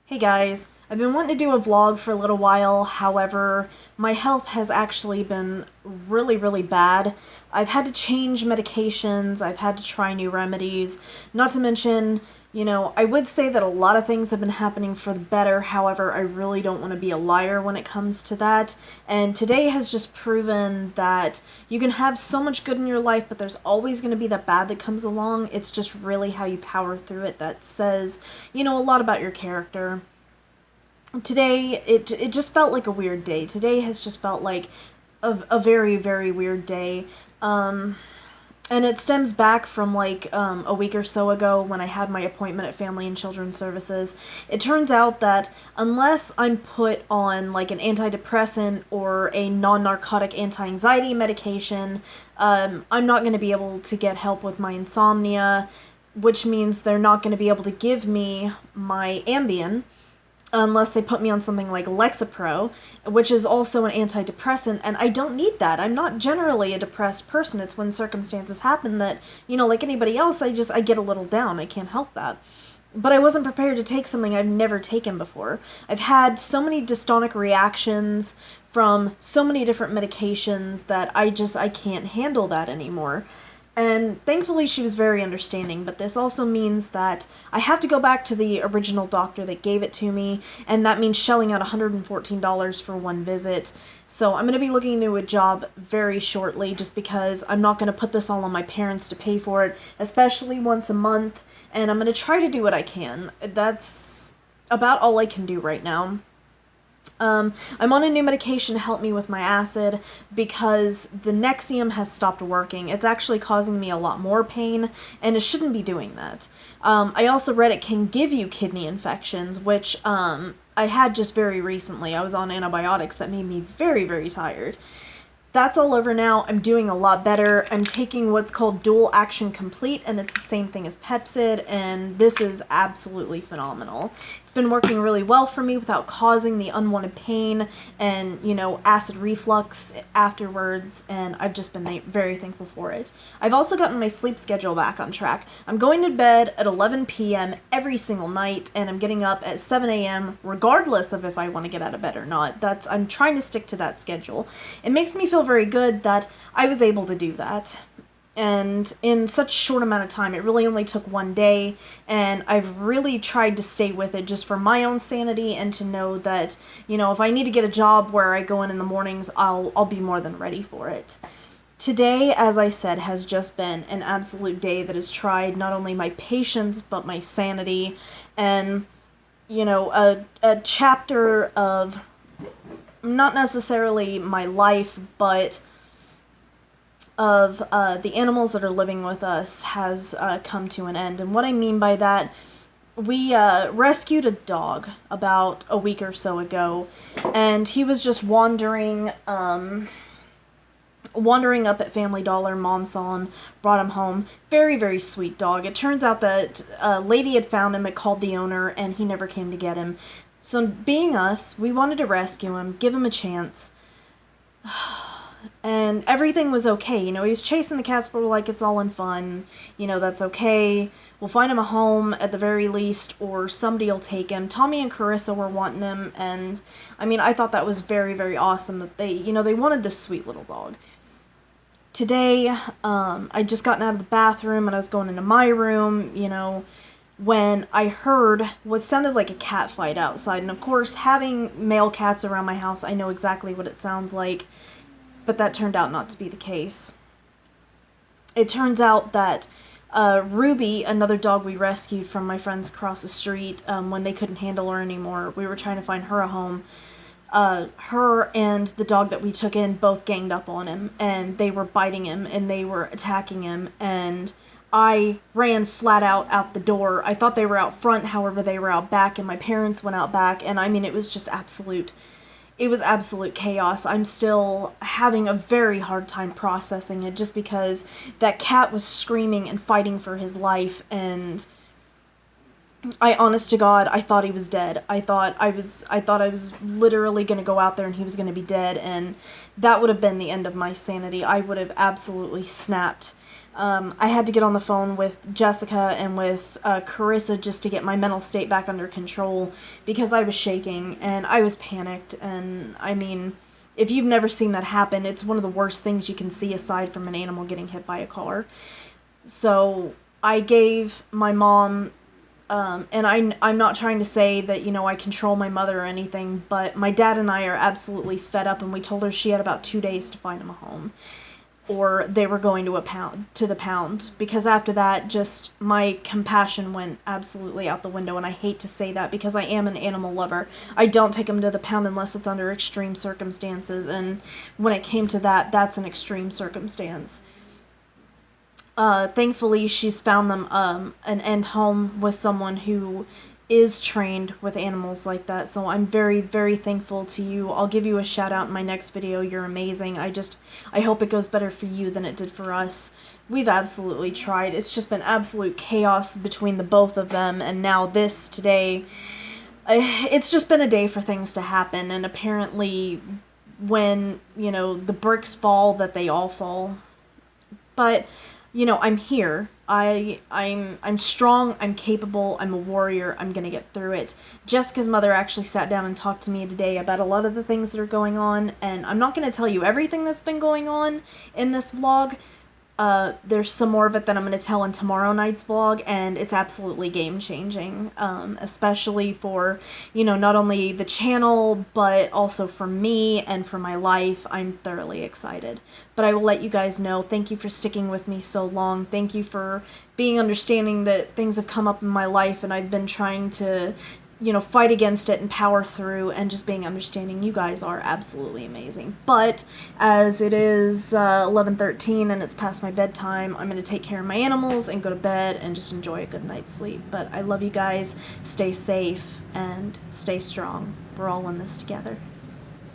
Hey guys, I've been wanting to do a vlog for a little while, however, my health has actually been really bad. I've had to change medications, I've had to try new remedies, not to mention, I would say that a lot of things have been happening for the better, however, I really don't want to be a liar when it comes to that, and today has just proven that you can have so much good in your life, but there's always going to be that bad that comes along. It's just really how you power through it that says, a lot about your character. Today, it just felt like a weird day. Today has just felt like a very weird day. And it stems back from a week or so ago when I had my appointment at Family and Children's Services. It turns out that unless I'm put on like an antidepressant or a non-narcotic anti-anxiety medication, I'm not going to be able to get help with my insomnia, which means they're not going to be able to give me my Ambien unless they put me on something like Lexapro, which is also an antidepressant, and I don't need that. I'm not generally a depressed person. It's when circumstances happen that, like anybody else, I get a little down. I can't help that. But I wasn't prepared to take something I've never taken before. I've had so many dystonic reactions from so many different medications that I can't handle that anymore. And thankfully she was very understanding, but this also means that I have to go back to the original doctor that gave it to me, and that means shelling out $114 for one visit. So I'm going to be looking into a job very shortly just because I'm not going to put this all on my parents to pay for it, especially once a month, and I'm going to try to do what I can. That's about all I can do right now. I'm on a new medication to help me with my acid because the Nexium has stopped working. It's actually causing me a lot more pain, and it shouldn't be doing that. I also read it can give you kidney infections, which I had just very recently. I was on antibiotics that made me very tired. That's all over now. I'm doing a lot better. I'm taking what's called Dual Action Complete, and it's the same thing as Pepcid, and this is absolutely phenomenal. It's been working really well for me without causing the unwanted pain and, acid reflux afterwards, and I've just been very thankful for it. I've also gotten my sleep schedule back on track. I'm going to bed at 11 p.m. every single night, and I'm getting up at 7 a.m. regardless of if I want to get out of bed or not. I'm trying to stick to that schedule. It makes me feel very good that I was able to do that. And in such a short amount of time, it really only took one day, and I've really tried to stay with it just for my own sanity and to know that, if I need to get a job where I go in the mornings, I'll be more than ready for it. Today, as I said, has just been an absolute day that has tried not only my patience, but my sanity, and, a chapter of not necessarily my life, but of the animals that are living with us has come to an end. And what I mean by that, we rescued a dog about a week or so ago, and he was just wandering up at Family Dollar. Mom saw him, brought him home. Very sweet dog. It turns out that a lady had found him, it called the owner, and he never came to get him. So being us, we wanted to rescue him, give him a chance. And everything was okay. He was chasing the cats, but we're like, it's all in fun. That's okay. We'll find him a home at the very least, or somebody will take him. Tommy and Carissa were wanting him, and I thought that was very awesome that they wanted this sweet little dog. Today, I just gotten out of the bathroom and I was going into my room, when I heard what sounded like a cat fight outside. And of course, having male cats around my house, I know exactly what it sounds like, but that turned out not to be the case. It turns out that Ruby, another dog we rescued from my friends across the street, when they couldn't handle her anymore, we were trying to find her a home. Her and the dog that we took in both ganged up on him, and they were biting him, and they were attacking him, and I ran flat out the door. I thought they were out front, however they were out back, and my parents went out back, and it was just absolute chaos. I'm still having a very hard time processing it just because that cat was screaming and fighting for his life, and honest to God, I thought he was dead. I thought I was literally going to go out there and he was going to be dead, and that would have been the end of my sanity. I would have absolutely snapped. I had to get on the phone with Jessica and with Carissa just to get my mental state back under control because I was shaking and I was panicked. And I mean, if you've never seen that happen, it's one of the worst things you can see aside from an animal getting hit by a car. So I gave my mom, and I'm not trying to say that, I control my mother or anything, but my dad and I are absolutely fed up, and we told her she had about 2 days to find him a home, or they were going to the pound, because after that, just my compassion went absolutely out the window. And I hate to say that because I am an animal lover. I don't take them to the pound unless it's under extreme circumstances, and when it came to that, that's an extreme circumstance. Thankfully, she's found them an end home with someone who is trained with animals like that. So I'm very, very thankful to you. I'll give you a shout out in my next video. You're amazing. I hope it goes better for you than it did for us. We've absolutely tried. It's just been absolute chaos between the both of them, and now this today. It's just been a day for things to happen, and apparently when, the bricks fall, that they all fall. But I'm here. I'm strong, I'm capable, I'm a warrior, I'm gonna get through it. Jessica's mother actually sat down and talked to me today about a lot of the things that are going on, and I'm not gonna tell you everything that's been going on in this vlog. There's some more of it that I'm going to tell in tomorrow night's vlog, and it's absolutely game-changing, especially for, not only the channel, but also for me and for my life. I'm thoroughly excited. But I will let you guys know. Thank you for sticking with me so long. Thank you for being understanding that things have come up in my life, and I've been trying to fight against it and power through, and just being understanding. You guys are absolutely amazing. But as it is 11:13 and it's past my bedtime, I'm going to take care of my animals and go to bed and just enjoy a good night's sleep. But I love you guys. Stay safe and stay strong. We're all in this together.